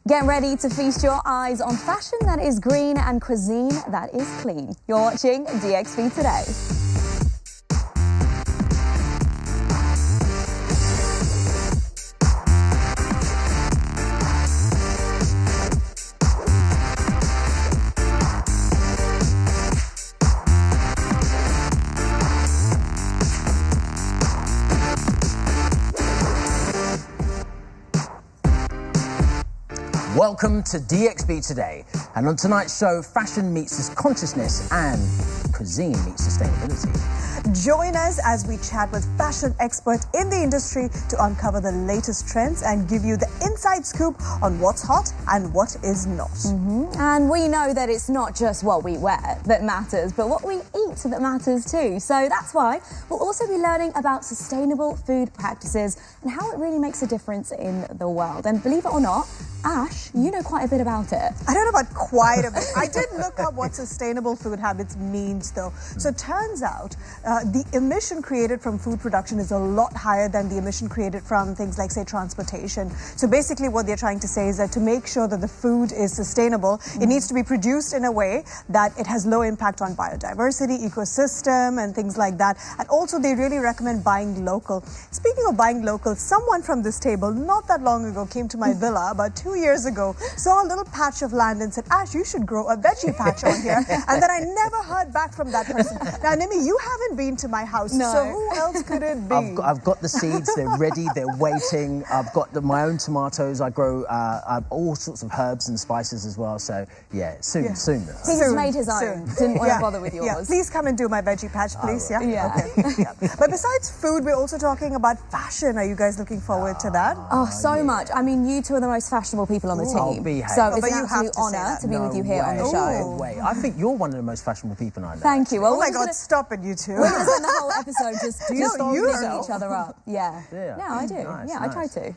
Get ready to feast your eyes on fashion that is green and cuisine that is clean. You're watching DXB Today. Welcome to DXB Today, and on tonight's show, fashion meets consciousness and cuisine meets sustainability. Join us as we chat with fashion experts in the industry to uncover the latest trends and give you the inside scoop on what's hot and what is not. And we know that it's not just what we wear that matters, but what we eat that matters too. So that's why we'll also be learning about sustainable food practices and how it really makes a difference in the world. And believe it or not, Ash, you know quite a bit about it. I don't know about quite a bit. I did look up what sustainable food habits means though. So it turns out the emission created from food production is a lot higher than the emission created from things like, say, transportation. So basically what they're trying to say is that to make sure that the food is sustainable, it needs to be produced in a way that it has low impact on biodiversity, ecosystem, and things like that. And also they really recommend buying local. Speaking of buying local, someone from this table not that long ago came to my villa about 2 years ago, saw a little patch of land and said, Ash, you should grow a veggie patch on here. And then I never heard back from that person. Now, Nimi, you haven't been to my house, no. So who else could it be? I've got the seeds, they're ready, they're waiting. I've got my own tomatoes, I grow all sorts of herbs and spices as well, so yeah, soon. He's made his own, didn't want to bother with yours. Yeah. Please come and do my veggie patch, please, Yeah. Okay. But besides food, we're also talking about fashion. Are you guys looking forward to that? Oh, so much. I mean, you two are the most fashionable people on the team. So it's an absolute honour to be with you here on the show. No way. I think you're one of the most fashionable people I know. Thank you. Well, oh my God, stop it, you two. We're going to spend the whole episode just bigging each other up. Yeah, I do. Nice, I try to.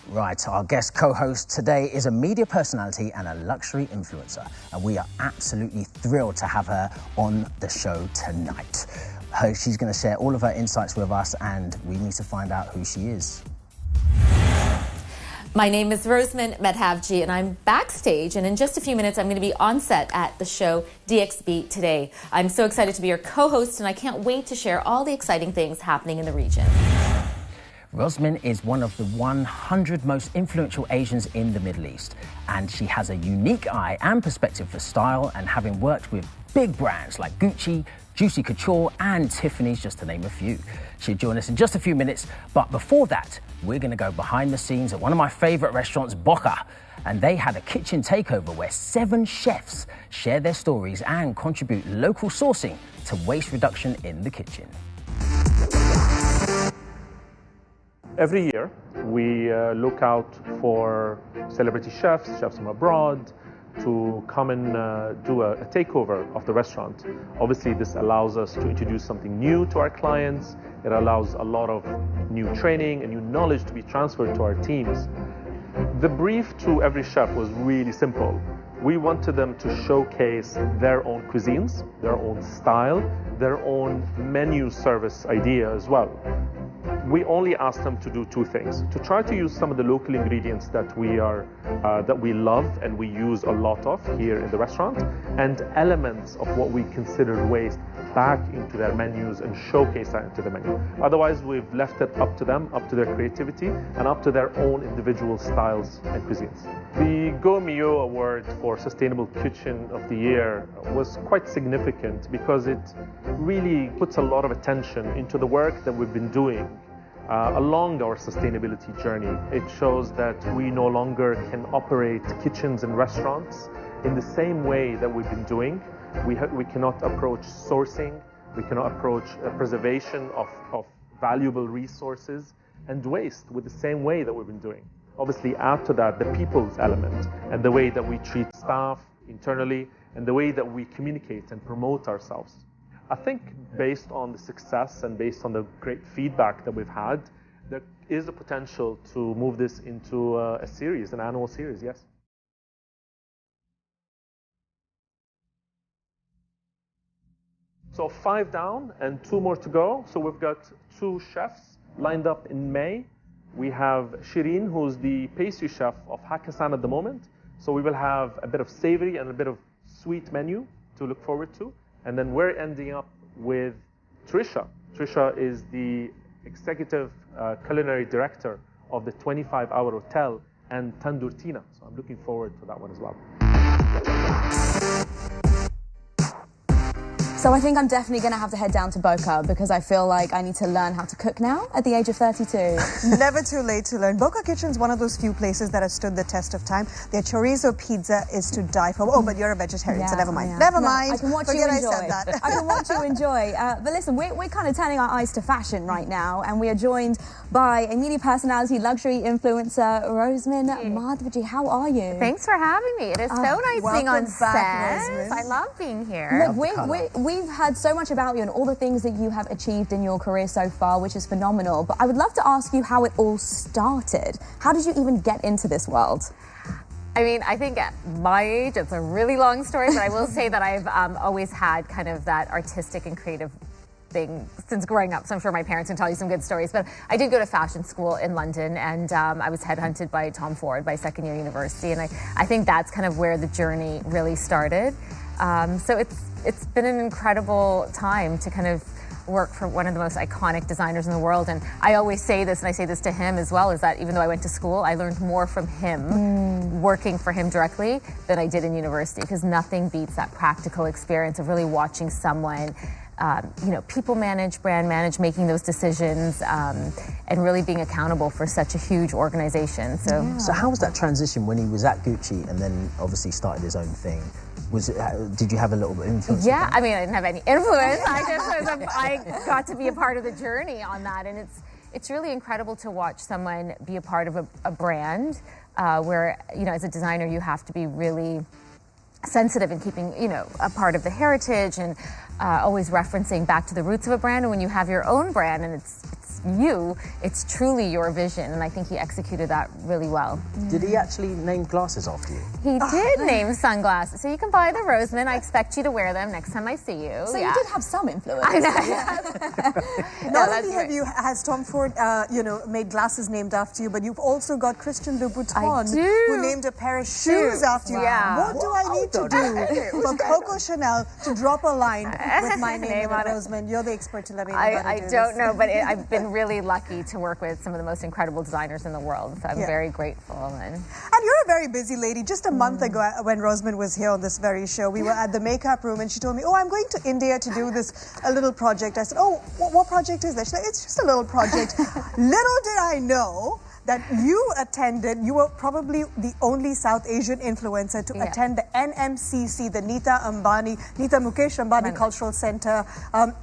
Right, our guest co-host today is a media personality and a luxury influencer, and we are absolutely thrilled to have her on the show tonight. She's going to share all of her insights with us, and we need to find out who she is. My name is Rosemin Madhavji, and I'm backstage, and in just a few minutes I'm going to be on set at the show DXB Today. I'm so excited to be your co-host, and I can't wait to share all the exciting things happening in the region. Rosemin is one of the 100 most influential Asians in the Middle East, and she has a unique eye and perspective for style, and having worked with big brands like Gucci, Juicy Couture and Tiffany's, just to name a few. She'll join us in just a few minutes, but before that, we're going to go behind the scenes at one of my favourite restaurants, Boca, and they had a kitchen takeover where 7 chefs share their stories and contribute local sourcing to waste reduction in the kitchen. Every year, we look out for celebrity chefs from abroad, to come and do a takeover of the restaurant. Obviously, this allows us to introduce something new to our clients. It allows a lot of new training and new knowledge to be transferred to our teams. The brief to every chef was really simple. We wanted them to showcase their own cuisines, their own style, their own menu service idea as well. We only asked them to do 2 things: to try to use some of the local ingredients that we love and we use a lot of here in the restaurant, and elements of what we consider waste back into their menus and showcase that into the menu. Otherwise, we've left it up to them, up to their creativity, and up to their own individual styles and cuisines. The Go-Mio Award for Sustainable Kitchen of the Year was quite significant because it really puts a lot of attention into the work that we've been doing along our sustainability journey. It shows that we no longer can operate kitchens and restaurants in the same way that we've been doing. We cannot approach sourcing, we cannot approach preservation of valuable resources and waste with the same way that we've been doing. Obviously, add to that the people's element and the way that we treat staff internally and the way that we communicate and promote ourselves. I think based on the success and based on the great feedback that we've had, there is a potential to move this into a series, an annual series, yes. So 5 down and 2 more to go. So we've got 2 chefs lined up in May We have Shireen, who's the pastry chef of Hakkasan at the moment. So we will have a bit of savory and a bit of sweet menu to look forward to. And then we're ending up with Trisha. Trisha is the executive culinary director of the 25-Hour Hotel and Tandoor Tina. So I'm looking forward to that one as well. So I think I'm definitely going to have to head down to Boca because I feel like I need to learn how to cook now at the age of 32. Never too late to learn. Boca Kitchen's one of those few places that have stood the test of time. Their chorizo pizza is to die for. Oh, but you're a vegetarian, so never mind. Never mind. I can watch you enjoy. I said that. I can watch you enjoy. But listen, we're kind of turning our eyes to fashion right now, and we are joined by a media personality, luxury influencer, Rosemin Madhavji. How are you? Thanks for having me. It is so nice being on set. I love being here. Look, we've heard so much about you and all the things that you have achieved in your career so far, which is phenomenal. But I would love to ask you how it all started. How did you even get into this world? I mean, I think at my age, it's a really long story, but I will say that I've always had kind of that artistic and creative thing since growing up. So I'm sure my parents can tell you some good stories. But I did go to fashion school in London, and I was headhunted by Tom Ford by second year university. And I think that's kind of where the journey really started. So it's been an incredible time to kind of work for one of the most iconic designers in the world. And I always say this, and I say this to him as well, is that even though I went to school, I learned more from him working for him directly than I did in university, because nothing beats that practical experience of really watching someone people manage, brand manage, making those decisions, and really being accountable for such a huge organization. So how was that transition when he was at Gucci and then obviously started his own thing? Did you have a little bit of influence? Yeah, I mean, I didn't have any influence. I got to be a part of the journey on that, and it's really incredible to watch someone be a part of a brand where, as a designer, you have to be really sensitive in keeping, a part of the heritage and always referencing back to the roots of a brand. And when you have your own brand and it's truly your vision. And I think he executed that really well. Did he actually name glasses after you? He did name sunglasses. So you can buy the Rosemin. I expect you to wear them next time I see you. So you did have some influence. I know. Not only has Tom Ford, made glasses named after you, but you've also got Christian Louboutin, who named a pair of shoes after you. Yeah. What do I need to do for Coco Chanel to drop a line with my name on it, Rosemin? You're the expert to let me know how to do I don't know, but I've been really lucky to work with some of the most incredible designers in the world. So I'm very grateful. And you're a very busy lady. Just a month ago, when Rosemin was here on this very show, we were at the makeup room and she told me, I'm going to India to do a little project. I said, what project is that? She's like, it's just a little project. Little did I know that you were probably the only South Asian influencer to attend the NMCC, the Nita Mukesh Ambani Cultural Center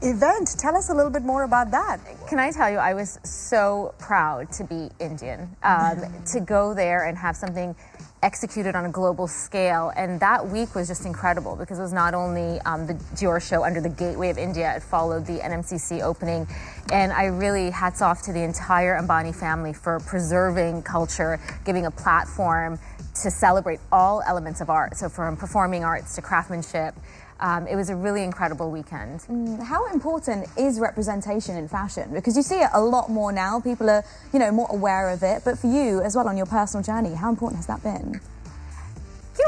event. Tell us a little bit more about that. Can I tell you, I was so proud to be Indian, to go there and have something executed on a global scale, and that week was just incredible because it was not only the Dior show under the gateway of India, it followed the NMCC opening, and I really hats off to the entire Ambani family for preserving culture, giving a platform to celebrate all elements of art, so from performing arts to craftsmanship. It was a really incredible weekend. How important is representation in fashion? Because you see it a lot more now. People are, more aware of it. But for you as well on your personal journey, how important has that been?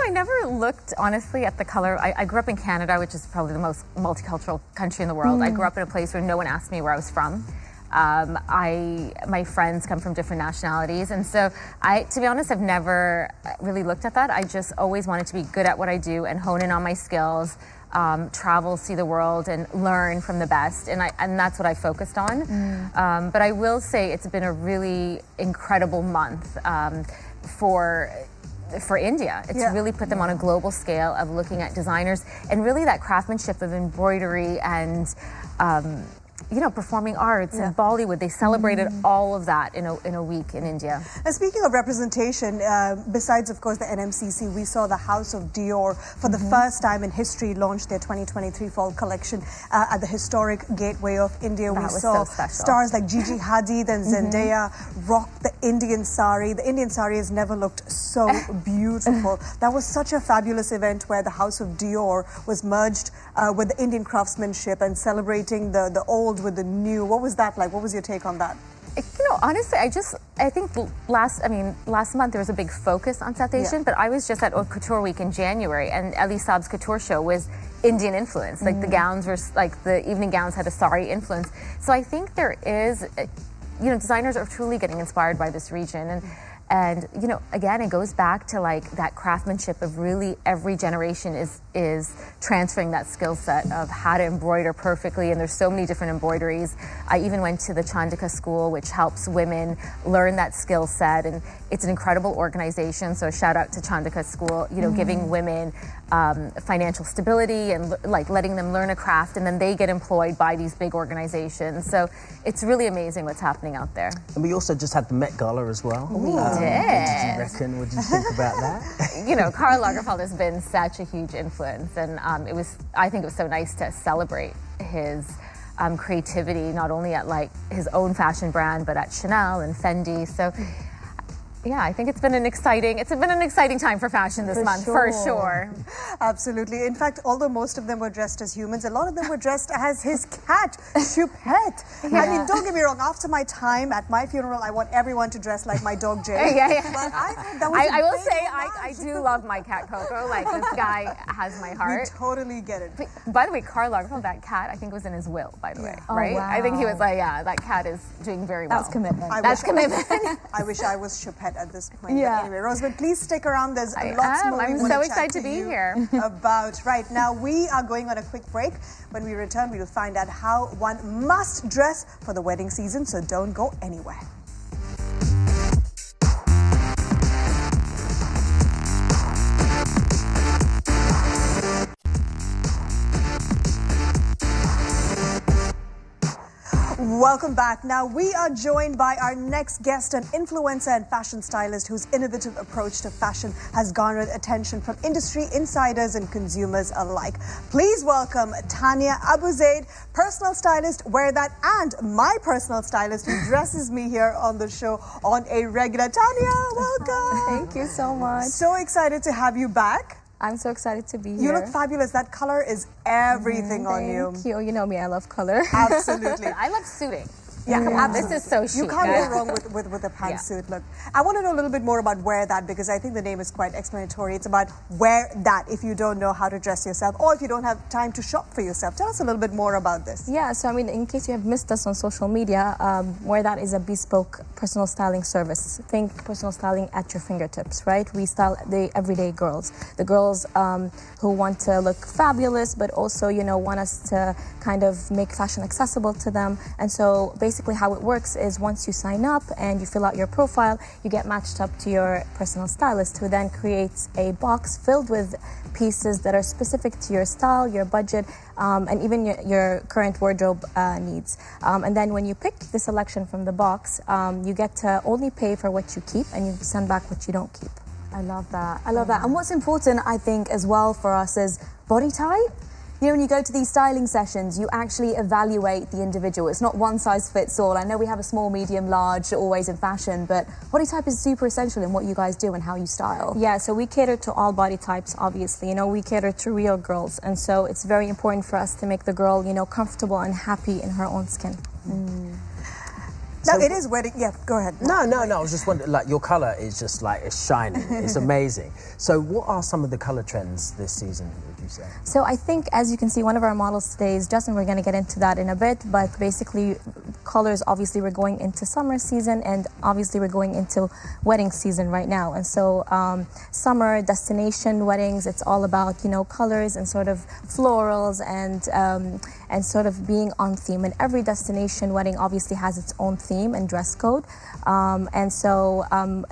I never looked, honestly, at the color. I grew up in Canada, which is probably the most multicultural country in the world. I grew up in a place where no one asked me where I was from. My friends come from different nationalities, and so to be honest, I've never really looked at that. I just always wanted to be good at what I do and hone in on my skills, travel, see the world, and learn from the best, and that's what I focused on. But I will say it's been a really incredible month for India. It's really put them on a global scale of looking at designers and really that craftsmanship of embroidery and performing arts and Bollywood. They celebrated all of that in a week in India. And speaking of representation, besides, of course, the NMCC, we saw the House of Dior for the first time in history launch their 2023 fall collection at the historic gateway of India. That we saw so stars like Gigi Hadid and Zendaya rock the Indian sari. The Indian sari has never looked so beautiful. That was such a fabulous event where the House of Dior was merged with the Indian craftsmanship and celebrating the old with the new. What was that like? What was your take on that? Honestly, I think last month there was a big focus on South Asian, but I was just at Haute Couture Week in January, and Ali Saab's couture show was Indian influence. Like the gowns were, like the evening gowns had a sari influence. So I think there is, designers are truly getting inspired by this region, and again, it goes back to like that craftsmanship of really every generation is transferring that skill set of how to embroider perfectly, and there's so many different embroideries. I even went to the Chandika school, which helps women learn that skill set, and it's an incredible organization. So shout out to Chandika school, giving women financial stability and like letting them learn a craft, and then they get employed by these big organizations. So it's really amazing what's happening out there. And we also just had the Met Gala as well. We did. What did you reckon? What did you think about that? Karl Lagerfeld has been such a huge influence, and I think it was so nice to celebrate his creativity, not only at like his own fashion brand, but at Chanel and Fendi. So yeah, I think it's been an exciting time for fashion this month, for sure. Absolutely. In fact, although most of them were dressed as humans, a lot of them were dressed as his cat, Choupette. I mean, don't get me wrong, after my time at my funeral, I want everyone to dress like my dog Jay. Yeah. But I thought that was I will say, I do love my cat Coco. Like, this guy has my heart. We totally get it. By the way, Karl Lagerfeld, that cat, I think was in his will, by the way, Oh, right? wow. I think he was like, that cat is doing very well. That's commitment. That's commitment. I wish I was Choupette at this point. Yeah. But anyway, Rosemin, please stick around. There's I lots am. more. I'm we want so to excited chat to be you here. About right now, we are going on a quick break. When we return, we will find out how one must dress for the wedding season. So don't go anywhere. Welcome back. Now, we are joined by our next guest, an influencer and fashion stylist whose innovative approach to fashion has garnered attention from industry insiders and consumers alike. Please welcome Tanya Abuzaid, personal stylist, Wear That, and my personal stylist who dresses me here on the show on a regular. Tanya, welcome. Thank you so much. So excited to have you back. I'm so excited to be here. You look fabulous. That color is everything on you. Thank you. You know me, I love color. Absolutely. I love suiting. Yeah, absolutely. This is so chic. You can't go wrong with a pantsuit look. I want to know a little bit more about Wear That, because I think the name is quite explanatory. It's about wear that if you don't know how to dress yourself or if you don't have time to shop for yourself. Tell us a little bit more about this. Yeah, so I mean, in case you have missed us on social media, Wear That is a bespoke personal styling service. Think personal styling at your fingertips, right? We style the everyday girls. The girls who want to look fabulous, but also, want us to kind of make fashion accessible to them. And so basically how it works is once you sign up and you fill out your profile, you get matched up to your personal stylist, who then creates a box filled with pieces that are specific to your style, your budget, and even your current wardrobe needs. And then when you pick the selection from the box, you get to only pay for what you keep, and you send back what you don't keep. I love that. I love that. And what's important, I think, as well for us is body type. When you go to these styling sessions, you actually evaluate the individual. It's not one size fits all. I know we have a small, medium, large, always in fashion, but body type is super essential in what you guys do and how you style. Yeah, so we cater to all body types, obviously. We cater to real girls. And so it's very important for us to make the girl, comfortable and happy in her own skin. Now, it is wedding. Yeah, go ahead. No. I was just wondering, like, your colour is just like, it's shining. It's amazing. So what are some of the colour trends this season, would you say? So I think, as you can see, one of our models today is Justin. We're going to get into that in a bit, but basically colors, obviously we're going into summer season, and obviously we're going into wedding season right now. And so summer destination weddings, it's all about, colors and sort of florals and sort of being on theme. And every destination wedding obviously has its own theme and dress code. And so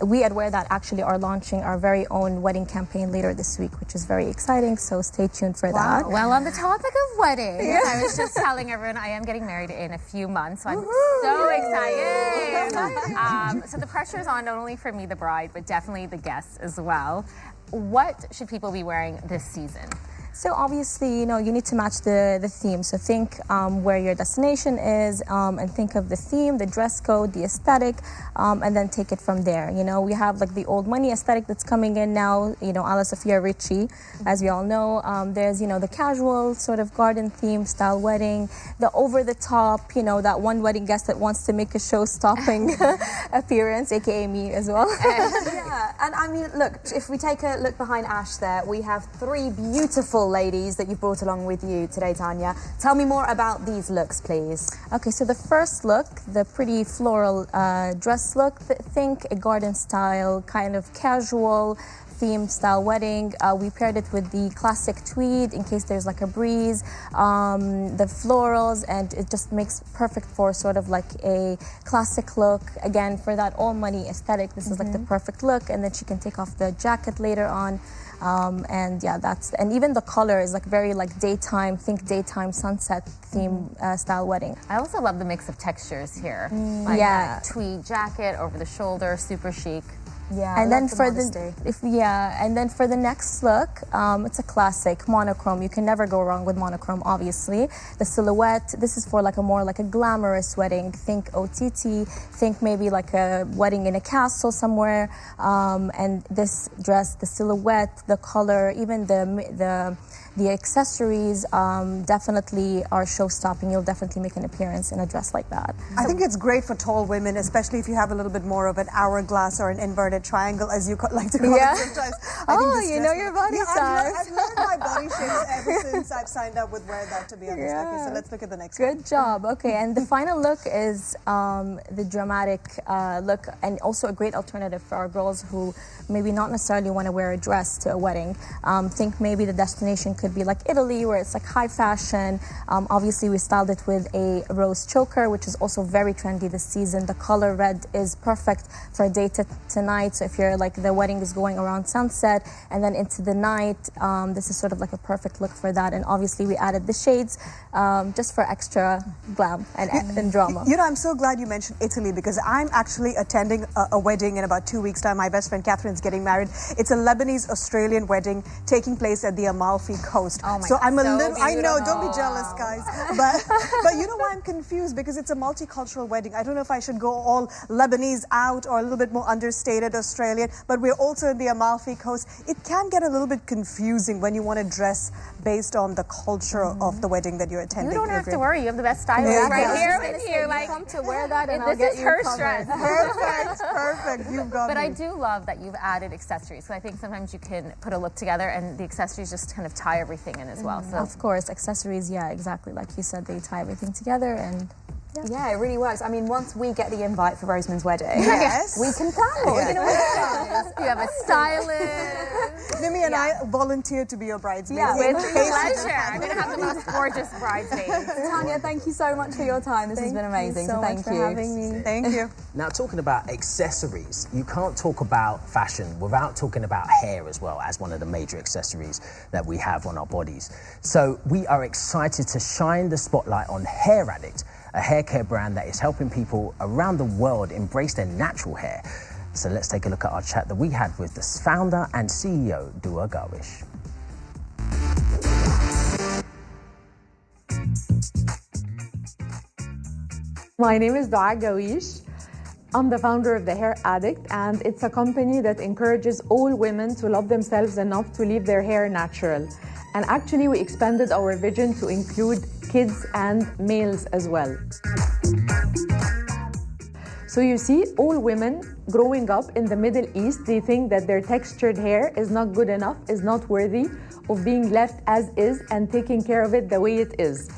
we at Wear That actually are launching our very own wedding campaign later this week, which is very exciting. So stay tuned for that. Well, on the topic of weddings, I was just telling everyone I am getting married in a few months, so I'm so excited. So the pressure is on not only for me, the bride, but definitely the guests as well. What should people be wearing this season? So obviously, you need to match the theme. So think where your destination is and think of the theme, the dress code, the aesthetic, and then take it from there. We have like the old money aesthetic that's coming in now, a la Sophia Richie, as we all know. There's, the casual sort of garden theme style wedding, the over the top, that one wedding guest that wants to make a show-stopping appearance, aka me as well. Yeah, and I mean, look, if we take a look behind Ash there, we have 3 beautiful ladies that you've brought along with you today, Tanya. Tell me more about these looks, please. Okay, so the first look, the pretty floral dress look, think a garden style, kind of casual theme style wedding. We paired it with the classic tweed in case there's like a breeze, the florals, and it just makes perfect for sort of like a classic look. Again, for that all money aesthetic, this is like the perfect look, and then she can take off the jacket later on. And yeah, and even the color is like very like daytime, think daytime sunset theme style wedding. I also love the mix of textures here. Like that tweed jacket over the shoulder, super chic. Yeah, and then for the next look, it's a classic monochrome. You can never go wrong with monochrome, obviously. The silhouette, this is for like a glamorous wedding. Think OTT, think maybe like a wedding in a castle somewhere. And this dress, the silhouette, the color, even the accessories definitely are show-stopping. You'll definitely make an appearance in a dress like that. I think it's great for tall women, especially if you have a little bit more of an hourglass or an inverted triangle, as you like to call it sometimes. You know your body size. I've learned my body shapes ever since I've signed up with Wear That to be honest. Okay, so let's look at the next one. Good job. Okay, and the final look is the dramatic look, and also a great alternative for our girls who maybe not necessarily want to wear a dress to a wedding. Think maybe the destination could be like Italy, where it's like high fashion. Obviously, we styled it with a rose choker, which is also very trendy this season. The color red is perfect for a day to night. So if you're like the wedding is going around sunset and then into the night, this is sort of like a perfect look for that. And obviously, we added the shades just for extra glam and drama. I'm so glad you mentioned Italy because I'm actually attending a wedding in about 2 weeks' time. My best friend Catherine's getting married. It's a Lebanese-Australian wedding taking place at the Amalfi Coast. Oh my so God, I'm a so little. I know. beautiful. Don't be jealous, guys. But you know why I'm confused? Because it's a multicultural wedding. I don't know if I should go all Lebanese out or a little bit more understated Australian. But we're also in the Amalfi Coast. It can get a little bit confusing when you want to dress based on the culture of the wedding that you're attending. You don't have to worry. You have the best stylist right here with you. Like, come to wear that, and this is her stress. Perfect. You've got But me. I do love that you've added accessories. So I think sometimes you can put a look together, and the accessories just kind of tie everything in as well. So Of course, accessories, yeah, exactly. Like you said, they tie everything together, and Yeah, it really works. I mean, once we get the invite for Rosemin's wedding, Yes. we can plan more. Yeah. You know, you have a stylist. Mimi and I volunteered to be your bridesmaids. Yeah. With pleasure. I'm going to have the most gorgeous bridesmaids. Tanya, thank you so much for your time. This has been amazing. Thank you so much for having me. Thank you. Now, talking about accessories, you can't talk about fashion without talking about hair as well as one of the major accessories that we have on our bodies. So we are excited to shine the spotlight on Hair Addict, a hair care brand that is helping people around the world embrace their natural hair. So let's take a look at our chat that we had with the founder and CEO, Dua Garwish. My name is Dua Garwish. I'm the founder of The Hair Addict, and it's a company that encourages all women to love themselves enough to leave their hair natural. And actually, we expanded our vision to include kids and males as well. So you see, all women growing up in the Middle East, they think that their textured hair is not good enough, is not worthy of being left as is and taking care of it the way it is.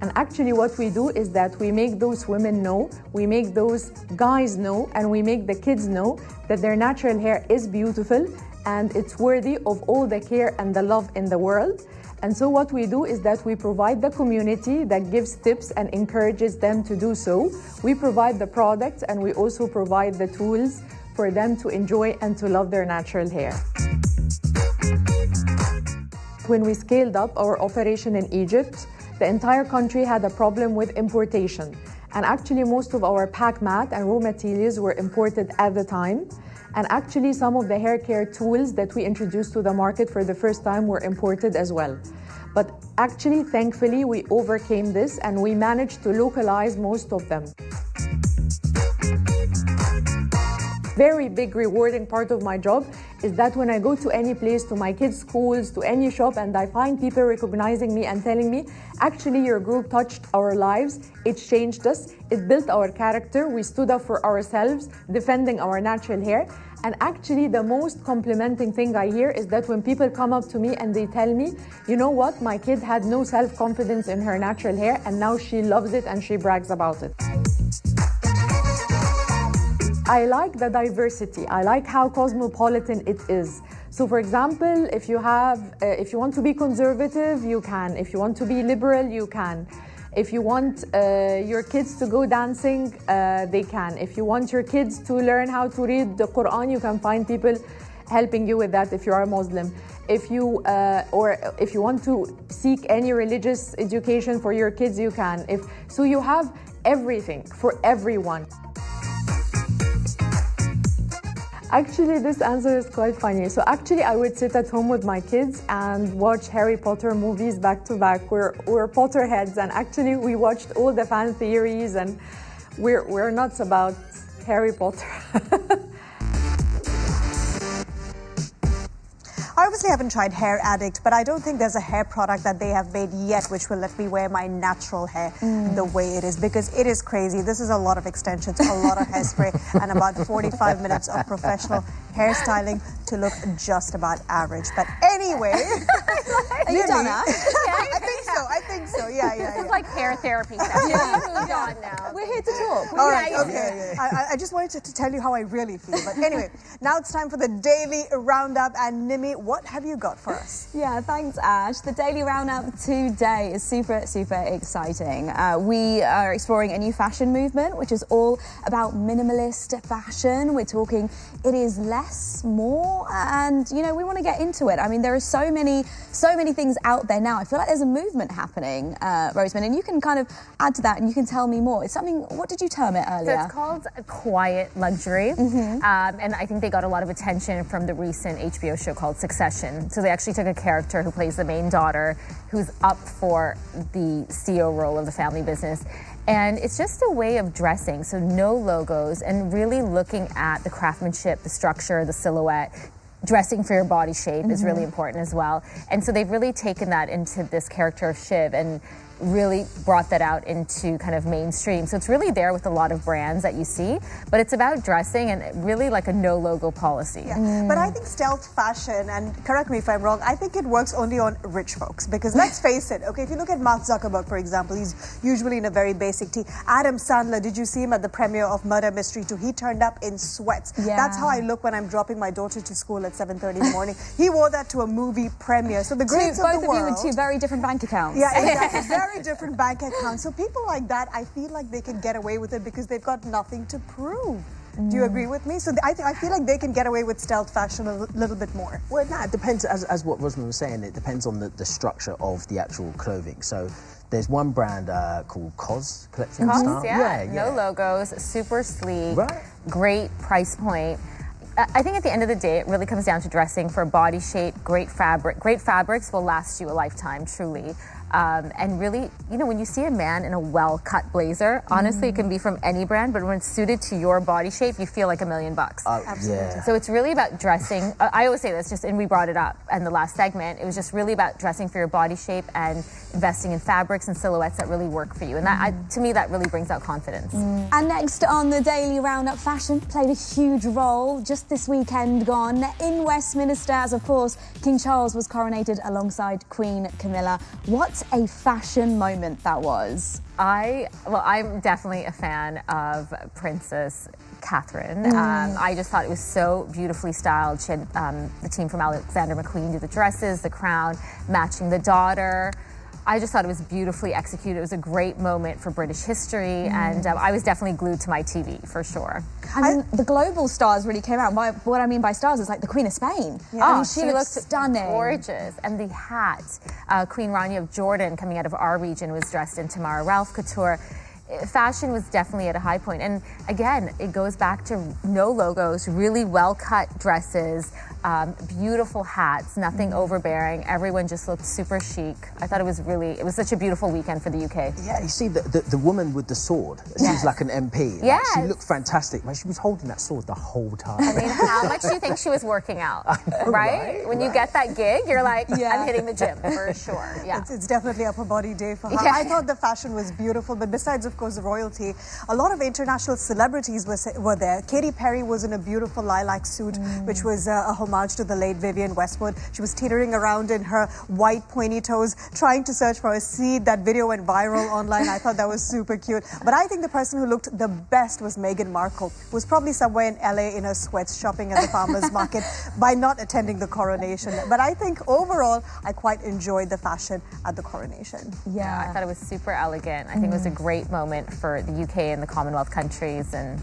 And actually what we do is that we make those women know, we make those guys know, and we make the kids know that their natural hair is beautiful and it's worthy of all the care and the love in the world. And so what we do is that we provide the community that gives tips and encourages them to do so. We provide the products and we also provide the tools for them to enjoy and to love their natural hair. When we scaled up our operation in Egypt, the entire country had a problem with importation. And actually most of our pack mat and raw materials were imported at the time. And actually, some of the hair care tools that we introduced to the market for the first time were imported as well. But actually, thankfully, we overcame this and we managed to localize most of them. Very big rewarding part of my job is that when I go to any place, to my kids' schools, to any shop, and I find people recognizing me and telling me, actually your group touched our lives, it changed us, it built our character, we stood up for ourselves, defending our natural hair. And actually the most complimenting thing I hear is that when people come up to me and they tell me, you know what, my kid had no self-confidence in her natural hair and now she loves it and she brags about it. I like the diversity. I like how cosmopolitan it is. So, for example, if you want to be conservative, you can. If you want to be liberal, you can. If you want your kids to go dancing, they can. If you want your kids to learn how to read the Quran, you can find people helping you with that if you are a Muslim. If you want to seek any religious education for your kids, you can. So you have everything for everyone. Actually, this answer is quite funny. So actually, I would sit at home with my kids and watch Harry Potter movies back to back. We're Potterheads, and actually we watched all the fan theories, and we're nuts about Harry Potter. I obviously haven't tried Hair Addict, but I don't think there's a hair product that they have made yet which will let me wear my natural hair the way it is, because it is crazy. This is a lot of extensions, a lot of hairspray, and about 45 minutes of professional hairstyling to look just about average. But anyway, are you done, Ash? I think so. Yeah. This is like hair therapy. Yeah. Moved on now. We're here to talk. All right, okay. I just wanted to tell you how I really feel. But anyway, now it's time for the Daily Roundup. And Nimi, what have you got for us? Yeah, thanks, Ash. The Daily Roundup today is super, super exciting. We are exploring a new fashion movement, which is all about minimalist fashion. We're talking it is less, more, and, you know, we want to get into it. I mean, there are so many things out there now. I feel like there's a movement happening, Rosemin, and you can kind of add to that and you can tell me more. It's something, what did you term it earlier? So it's called quiet luxury, and I think they got a lot of attention from the recent HBO show called Succession. So they actually took a character who plays the main daughter, who's up for the CEO role of the family business. And it's just a way of dressing, so no logos, and really looking at the craftsmanship, the structure, the silhouette. Dressing for your body shape is really important as well. And so they've really taken that into this character of Shiv and really brought that out into kind of mainstream. So it's really there with a lot of brands that you see, but it's about dressing and really like a no logo policy. Yeah. But I think stealth fashion, and correct me if I'm wrong, I think it works only on rich folks, because let's face it, okay, if you look at Mark Zuckerberg, for example, he's usually in a very basic tee. Adam Sandler, did you see him at the premiere of Murder Mystery 2? He turned up in sweats. Yeah. That's how I look when I'm dropping my daughter to school at 7:30 in the morning. He wore that to a movie premiere. So the greats of the world. Both of you with two very different bank accounts. Yeah, exactly. Very different bank accounts. So people like that, I feel like they can get away with it because they've got nothing to prove. Do you agree with me? So I feel like they can get away with stealth fashion a little bit more. Well, no, it depends, as what Rosemin was saying, it depends on the structure of the actual clothing. So there's one brand called COS, Collecting COS, yeah. No logos, super sleek, great price point. I think at the end of the day, it really comes down to dressing for body shape, great fabric. Great fabrics will last you a lifetime, truly. And really, you know, when you see a man in a well-cut blazer, honestly, it can be from any brand, but when it's suited to your body shape, you feel like $1 million. Absolutely. Yeah. So it's really about dressing. I always say this, and we brought it up in the last segment, it was just really about dressing for your body shape and investing in fabrics and silhouettes that really work for you. And that, to me, that really brings out confidence. And next on the Daily Roundup, fashion played a huge role just this weekend gone in Westminster, as of course King Charles was coronated alongside Queen Camilla. What a fashion moment that was. I'm definitely a fan of Princess Catherine. I just thought it was so beautifully styled. She had the team from Alexander McQueen do the dresses, the crown, matching the daughter. I just thought it was beautifully executed. It was a great moment for British history, and I was definitely glued to my TV, for sure. I mean, the global stars really came out. What I mean by stars is like the Queen of Spain. Yeah. I mean, she looked stunning. Gorgeous. And the hat. Queen Rania of Jordan, coming out of our region, was dressed in Tamara Ralph couture. fashion was definitely at a high point. And again, it goes back to no logos, really well-cut dresses, beautiful hats, nothing overbearing. Everyone just looked super chic. I thought it was such a beautiful weekend for the UK. Yeah, you see the woman with the sword, she's like an MP. Yes. Like, she looked fantastic, but she was holding that sword the whole time. I mean, how much do you think she was working out? Right? When you get that gig, you're like, I'm hitting the gym for sure. Yeah. It's definitely upper body day for her. Yeah. I thought the fashion was beautiful, but besides, of course, the royalty, a lot of international celebrities were there. Katy Perry was in a beautiful lilac suit, which was a homage to the late Vivienne Westwood. She was teetering around in her white pointy toes, trying to search for a seed. That video went viral online. I thought that was super cute. But I think the person who looked the best was Meghan Markle, who was probably somewhere in LA in her sweats shopping at the farmer's market by not attending the coronation. But I think overall, I quite enjoyed the fashion at the coronation. Yeah, I thought it was super elegant. I think it was a great moment for the UK and the Commonwealth countries, and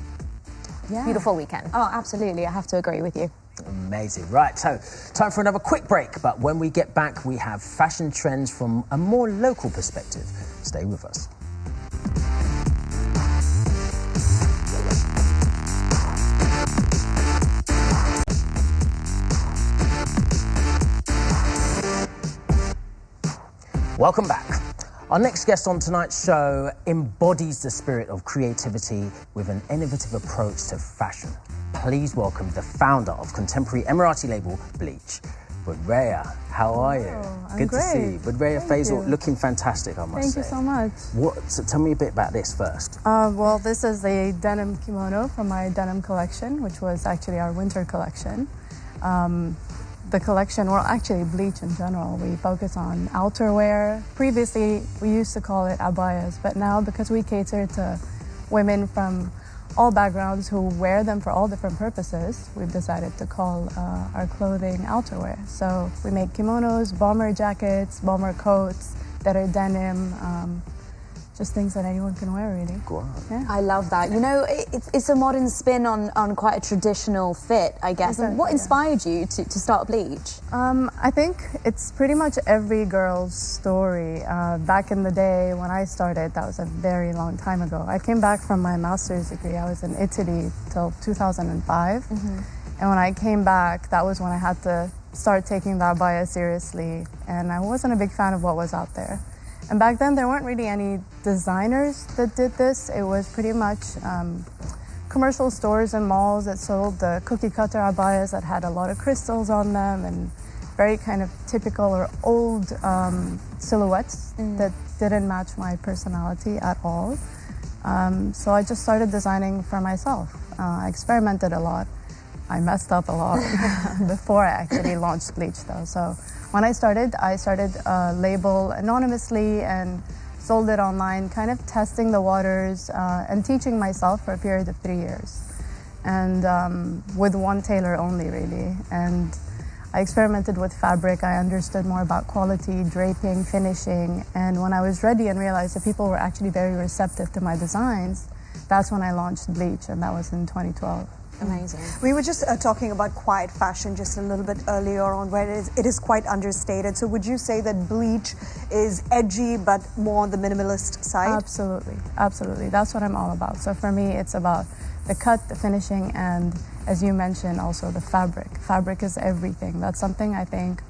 beautiful weekend. Oh, absolutely. I have to agree with you. Amazing. Right, so time for another quick break, but when we get back, we have fashion trends from a more local perspective. Stay with us. Welcome back. Our next guest on tonight's show embodies the spirit of creativity with an innovative approach to fashion. Please welcome the founder of contemporary Emirati label Bleach, Budreya. How are you? I'm Good great. to see you. Budreya Thank Faisal, you. looking fantastic, I must say. Thank you so much. So tell me a bit about this first. Well, this is a denim kimono from my denim collection, which was actually our winter collection. The collection, well, actually Bleach in general, we focus on outerwear. Previously, we used to call it abayas, but now because we cater to women from all backgrounds who wear them for all different purposes, we've decided to call our clothing outerwear. So we make kimonos, bomber jackets, bomber coats that are denim, just things that anyone can wear, really. Go on. Yeah. I love that. You know, it's a modern spin on quite a traditional fit, I guess. And what inspired you to start Bleach? I think it's pretty much every girl's story. Back in the day when I started, that was a very long time ago. I came back from my master's degree. I was in Italy till 2005. And when I came back, that was when I had to start taking that abaya seriously. And I wasn't a big fan of what was out there. And back then, there weren't really any designers that did this. It was pretty much commercial stores and malls that sold the cookie cutter abayas that had a lot of crystals on them and very kind of typical or old silhouettes that didn't match my personality at all. So I just started designing for myself. I experimented a lot. I messed up a lot before I actually launched Bleach, though. So when I started a label anonymously and sold it online, kind of testing the waters and teaching myself for a period of 3 years. And with one tailor only, really. And I experimented with fabric. I understood more about quality, draping, finishing. And when I was ready and realized that people were actually very receptive to my designs, that's when I launched Bleach, and that was in 2012. Amazing. We were just talking about quiet fashion just a little bit earlier on, where it is quite understated. So would you say that Bleach is edgy but more on the minimalist side? Absolutely, absolutely. That's what I'm all about. So for me, it's about the cut, the finishing, and as you mentioned, also the fabric. Fabric is everything. That's something I think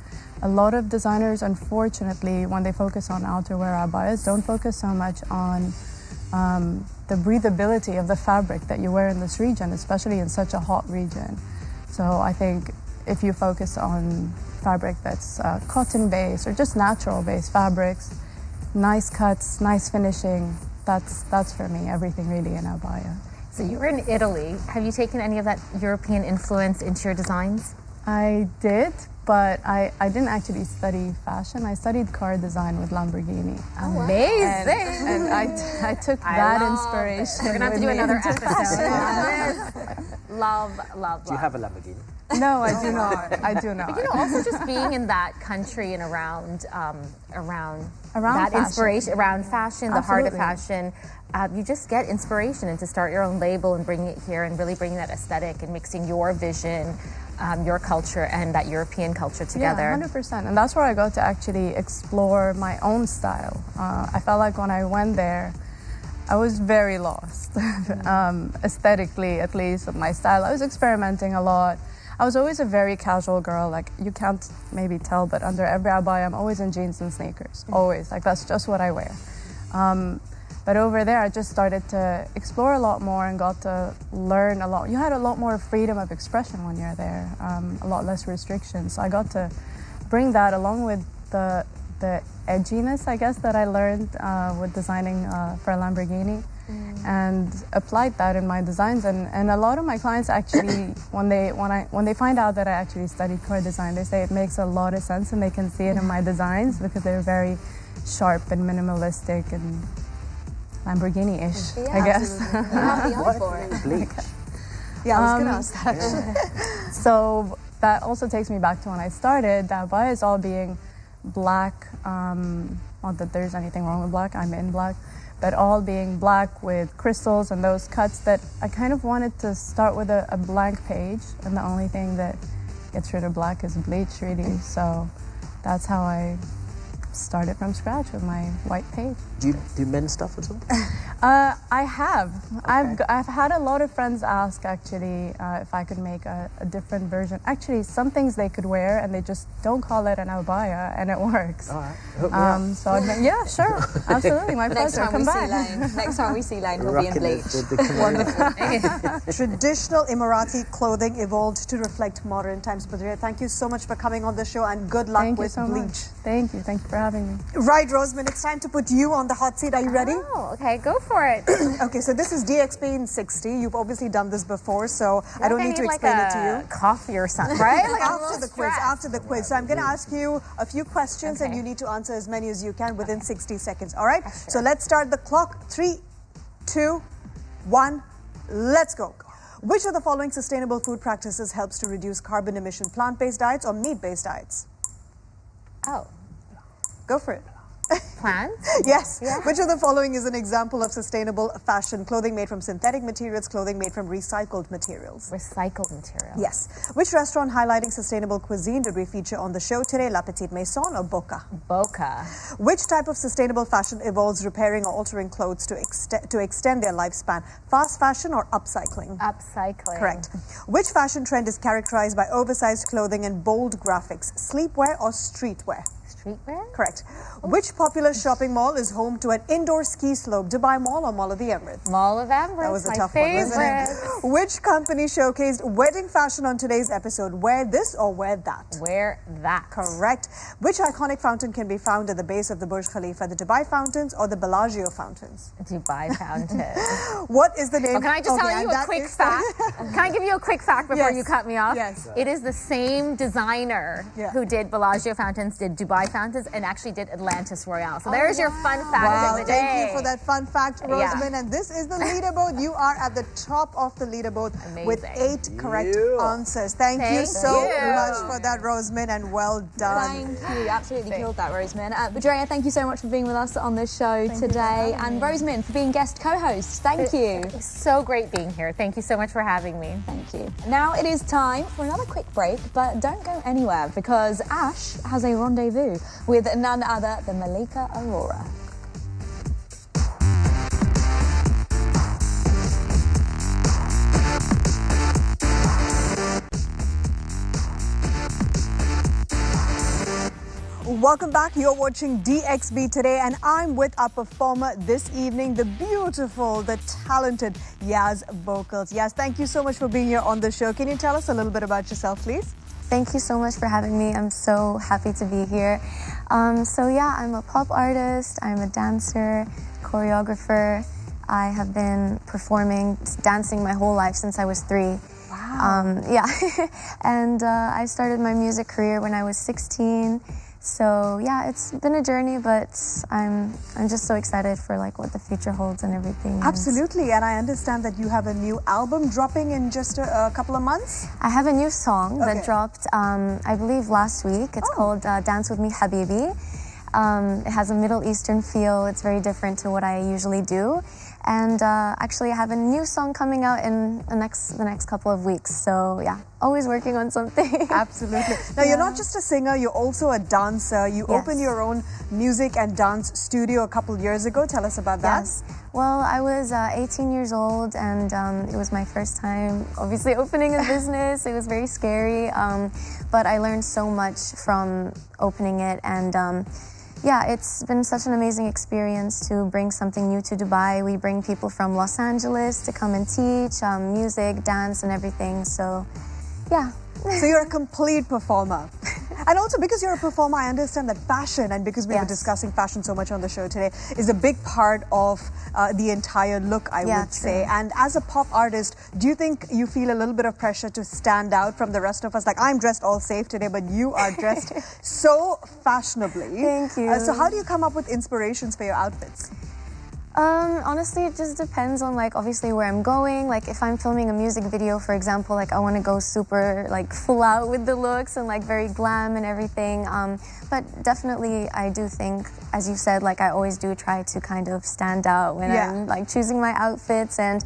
a lot of designers, unfortunately, when they focus on outerwear abayas, don't focus so much on the breathability of the fabric that you wear in this region, especially in such a hot region. So I think if you focus on fabric that's cotton-based or just natural-based fabrics, nice cuts, nice finishing, that's for me everything really in abaya. So you were in Italy. Have you taken any of that European influence into your designs? I did, but I didn't actually study fashion. I studied car design with Lamborghini. Amazing. And I took that inspiration. We're going to have to do another episode on this. Love. Do you have a Lamborghini? No, I do not. I do not. But, also just being in that country and around that fashion. inspiration, around fashion, the heart of Absolutely. fashion, you just get inspiration and to start your own label and bringing it here and really bringing that aesthetic and mixing your vision, your culture and that European culture together. Yeah, 100%. And that's where I got to actually explore my own style. I felt like when I went there, I was very lost, aesthetically at least, with my style. I was experimenting a lot. I was always a very casual girl. Like, you can't maybe tell, but under every abaya, I'm always in jeans and sneakers. Always. Like, that's just what I wear. But over there, I just started to explore a lot more and got to learn a lot. You had a lot more freedom of expression when you're there, a lot less restrictions. So I got to bring that along with the edginess, I guess, that I learned with designing for a Lamborghini, and applied that in my designs. And a lot of my clients actually, when they find out that I actually studied core design, they say it makes a lot of sense and they can see it in my designs because they're very sharp and minimalistic and Lamborghini-ish, I guess. You have the eye for it. Bleach. Yeah, I was going to ask that actually. So that also takes me back to when I started. That abaya is all being black. Not that there's anything wrong with black, I'm in black, but all being black with crystals and those cuts that I kind of wanted to start with a blank page, and the only thing that gets rid of black is bleach, really. So that's how I started from scratch with my white page. Do you do men's stuff at all? I have. I've had a lot of friends ask actually if I could make a different version. Actually, some things they could wear and they just don't call it an abaya, and it works. All right. Hook me up. So yeah, sure, absolutely, my pleasure. Come back. Next time we see Lane, he'll be in bleach. Traditional Emirati clothing evolved to reflect modern times. Badriya, thank you so much for coming on the show, and good luck Thank you with so bleach. much. Thank you for having me. Right, Rosemin, it's time to put you on the hot seat. Are you ready? Oh, okay, go for it. Okay, so this is DXP in 60. You've obviously done this before, so I don't need to explain it to you. Coffee or something, right? Like After the quiz. So I'm going to ask you a few questions, and you need to answer as many as you can within 60 seconds. All right? Sure. So let's start the clock. 3, 2, 1, let's go. Which of the following sustainable food practices helps to reduce carbon emission? Plant-based diets or meat-based diets? Oh, Go for it. plants? Yes. Yeah. Which of the following is an example of sustainable fashion? Clothing made from synthetic materials, clothing made from recycled materials. Recycled material. Yes. Which restaurant highlighting sustainable cuisine did we feature on the show today? La Petite Maison or Boca? Boca. Which type of sustainable fashion involves repairing or altering clothes to extend their lifespan? Fast fashion or upcycling? Upcycling. Correct. Which fashion trend is characterized by oversized clothing and bold graphics? Sleepwear or streetwear? Streetwear? Correct. Which popular shopping mall is home to an indoor ski slope? Dubai Mall or Mall of the Emirates? Mall of Emirates. That was a my tough favorite. one, wasn't it? Which company showcased wedding fashion on today's episode? Wear this or wear that? Wear that. Correct. Which iconic fountain can be found at the base of the Burj Khalifa? The Dubai fountains or the Bellagio fountains? Dubai fountain. What is the name? Oh, can I just tell you a quick fact? Can I give you a quick fact before you cut me off? Yes. It is the same designer who did Bellagio fountains, did Dubai fountains, and actually did Atlantis Royale. So there's your fun fact of the day. Thank you for that fun fact, Rosemin. And this is the leaderboard. You are at the top of the leaderboard with 8 correct answers. Thank you so much for that, Rosemin, and well done. Thank you. Absolutely killed that, Rosemin. Badriya, thank you so much for being with us on the show today. And Rosemin, for being guest co-host. Thank you. It's so great being here. Thank you so much for having me. Thank you. Now it is time for another quick break, but don't go anywhere because Ash has a rendezvous with none other than Malaika Arora. Welcome back. You're watching DXB today, and I'm with our performer this evening, the beautiful, the talented Yaz Vocals. Yaz, thank you so much for being here on the show. Can you tell us a little bit about yourself, please? Thank you so much for having me. I'm so happy to be here. I'm a pop artist, I'm a dancer, choreographer. I have been performing, dancing my whole life since I was 3. Wow. And I started my music career when I was 16. So yeah, it's been a journey, but I'm just so excited for like what the future holds and everything. Absolutely, and I understand that you have a new album dropping in just a couple of months? I have a new song that dropped, I believe last week. It's called Dance With Me Habibi. It has a Middle Eastern feel. It's very different to what I usually do. And actually, I have a new song coming out in the next couple of weeks. So yeah, always working on something. Absolutely. Now, you're not just a singer, you're also a dancer. You opened your own music and dance studio a couple years ago. Tell us about that. Yes. Well, I was 18 years old, and it was my first time, obviously, opening a business. It was very scary, but I learned so much from opening it, and yeah, it's been such an amazing experience to bring something new to Dubai. We bring people from Los Angeles to come and teach music, dance, and everything, so yeah. So you're a complete performer. And also because you're a performer, I understand that fashion, and because we were discussing fashion so much on the show today, is a big part of the entire look, I would say. And as a pop artist, do you think you feel a little bit of pressure to stand out from the rest of us? Like, I'm dressed all safe today, but you are dressed so fashionably. Thank you. So how do you come up with inspirations for your outfits? Honestly, it just depends on, like, obviously where I'm going. Like, if I'm filming a music video, for example, like, I want to go super, like, full out with the looks and, like, very glam and everything. But definitely, I do think, as you said, like, I always do try to kind of stand out when I'm, like, choosing my outfits. And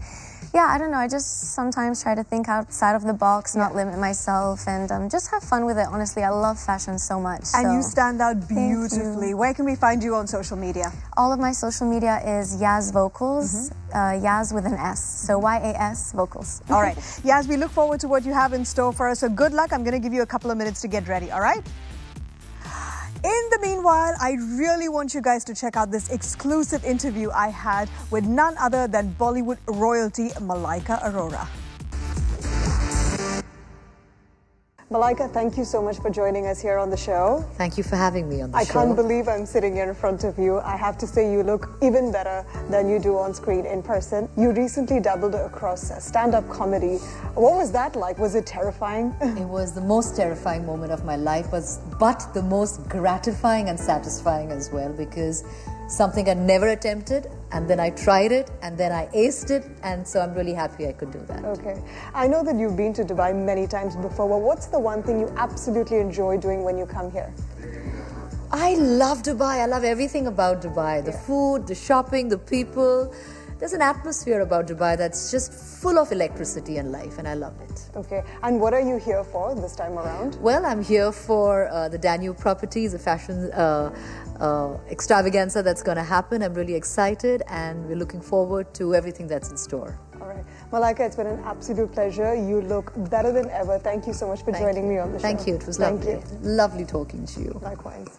yeah, I don't know, I just sometimes try to think outside of the box, not limit myself, and just have fun with it. Honestly, I love fashion so much. And you stand out beautifully. Where can we find you on social media? All of my social media is Yaz Vocals, Yaz with an S, so Y-A-S Vocals. All right. Yaz, we look forward to what you have in store for us. So good luck. I'm going to give you a couple of minutes to get ready, all right? In the meanwhile, I really want you guys to check out this exclusive interview I had with none other than Bollywood royalty Malaika Arora. Malaika, thank you so much for joining us here on the show. Thank you for having me on the show. I can't believe I'm sitting here in front of you. I have to say you look even better than you do on screen in person. You recently doubled across stand-up comedy. What was that like? Was it terrifying? It was the most terrifying moment of my life, but the most gratifying and satisfying as well, because something I'd never attempted, and then I tried it, and then I aced it, and so I'm really happy I could do that. Okay. I know that you've been to Dubai many times before, but what's the one thing you absolutely enjoy doing when you come here? I love Dubai. I love everything about Dubai. The food, the shopping, the people. There's an atmosphere about Dubai that's just full of electricity and life, and I love it. Okay. And what are you here for this time around? Well, I'm here for the Danube Properties, a fashion extravaganza that's going to happen. I'm really excited, and we're looking forward to everything that's in store. All right. Malaika, it's been an absolute pleasure. You look better than ever. Thank you so much for joining me on the show. Thank you. It was lovely. Lovely talking to you. Likewise.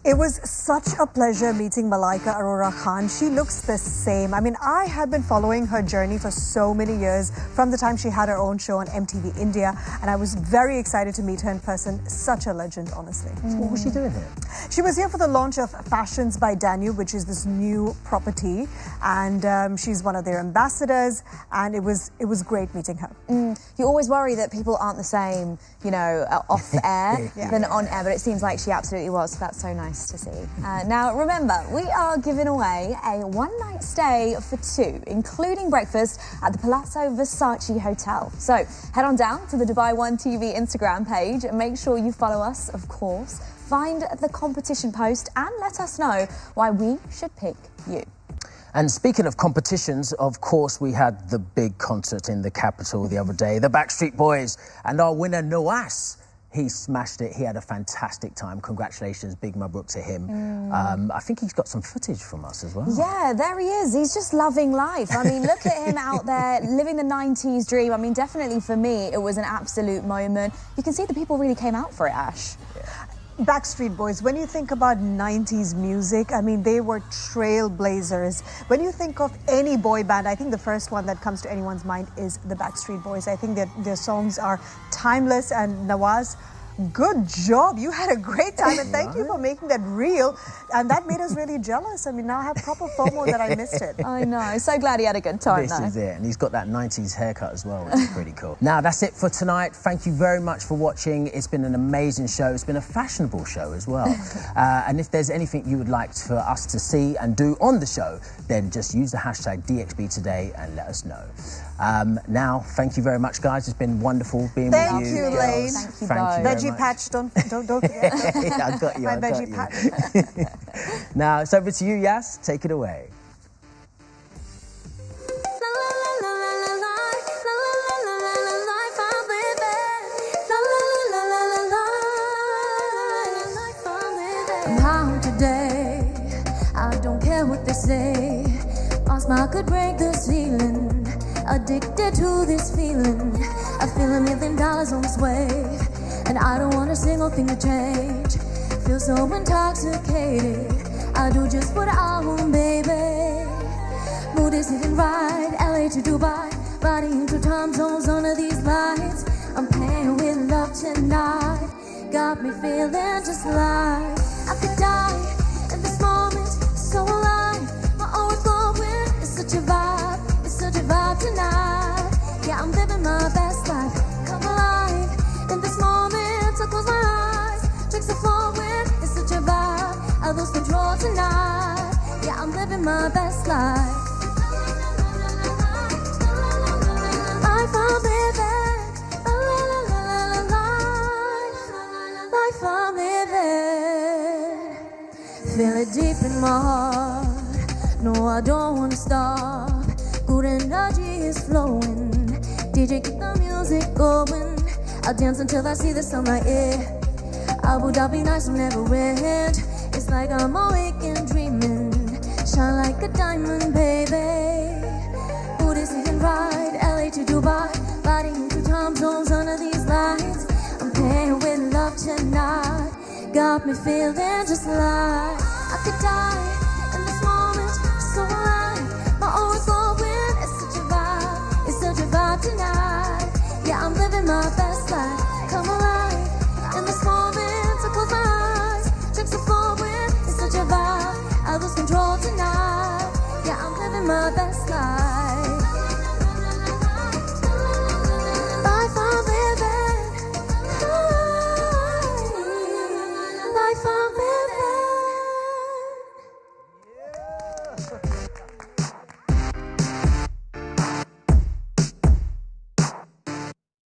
It was such a pleasure meeting Malaika Arora Khan. She looks the same. I mean, I have been following her journey for so many years, from the time she had her own show on MTV India, and I was very excited to meet her in person. Such a legend, honestly. So what was she doing here? She was here for the launch of Fashions by Danube, which is this new property, and she's one of their ambassadors, and it was great meeting her. You always worry that people aren't the same, you know, off air than on air, but it seems like she absolutely was, so that's so nice to see. Now, remember, we are giving away a one-night stay for two, including breakfast at the Palazzo Versace Hotel. So head on down to the Dubai One TV Instagram page and make sure you follow us, of course. Find the competition post and let us know why we should pick you. And speaking of competitions, of course, we had the big concert in the capital the other day, the Backstreet Boys, and our winner, Noas. He smashed it. He had a fantastic time. Congratulations, big mabruk to him. I think he's got some footage from us as well. Yeah, there he is. He's just loving life. I mean, look at him out there living the 90s dream. I mean, definitely for me, it was an absolute moment. You can see the people really came out for it, Ash. Backstreet Boys, when you think about 90s music, I mean, they were trailblazers. When you think of any boy band, I think the first one that comes to anyone's mind is the Backstreet Boys. I think that their songs are timeless, and Nawaz, good job. You had a great time, and thank you for making that real. And that made us really jealous. I mean, now I have proper FOMO that I missed it. I know. So glad he had a good time. This is it. And he's got that 90s haircut as well, which is pretty cool. Now, that's it for tonight. Thank you very much for watching. It's been an amazing show. It's been a fashionable show as well. And if there's anything you would like for us to see and do on the show, then just use the hashtag DXB today and let us know. Now, thank you very much, guys. It's been wonderful being with you. Thank you, Lane. Thank you, Veggie patch, don't forget. I got you. My veggie patch. Now, it's over to you, Yas. Take it away. I'm out today. I don't care could break this feeling. Addicted to this feeling. I feel $1 million on this wave, and I don't want a single thing to change. Feel so intoxicated. I do just what I want, baby. Mood is hitting right, LA to Dubai. Body into time zones under these lights. I'm paying with love tonight. Got me feeling just like I could die in this moment. So alive, my aura's glowing. It's such a vibe, it's such a vibe tonight. Yeah, I'm living my best life. Come alive in this moment. I close my eyes, drinks are flowing. It's such a vibe, I lose control tonight. Yeah, I'm living my best life. Life I'm living, la la la la la la. Life I'm living. Feel it deep in my heart. No, I don't wanna stop. Good energy is flowing. DJ, keep the music going. I'll dance until I see the sunlight, yeah. Abu Dhabi nights will never end. It's like I'm awake and dreaming. Shine like a diamond, baby. Mood is hitting right, LA to Dubai. Body into time zones under these lights. I'm paying with love tonight. Got me feeling just like I could die in this moment. So alive, my aura's glowing. It's such a vibe, it's such a vibe tonight. Yeah, I'm living my best life. Come alive in this moment. I close my eyes, drinks are flowing. It's such a vibe, I lose control tonight. Yeah, I'm living my best life. Life I'm living. Life I'm living.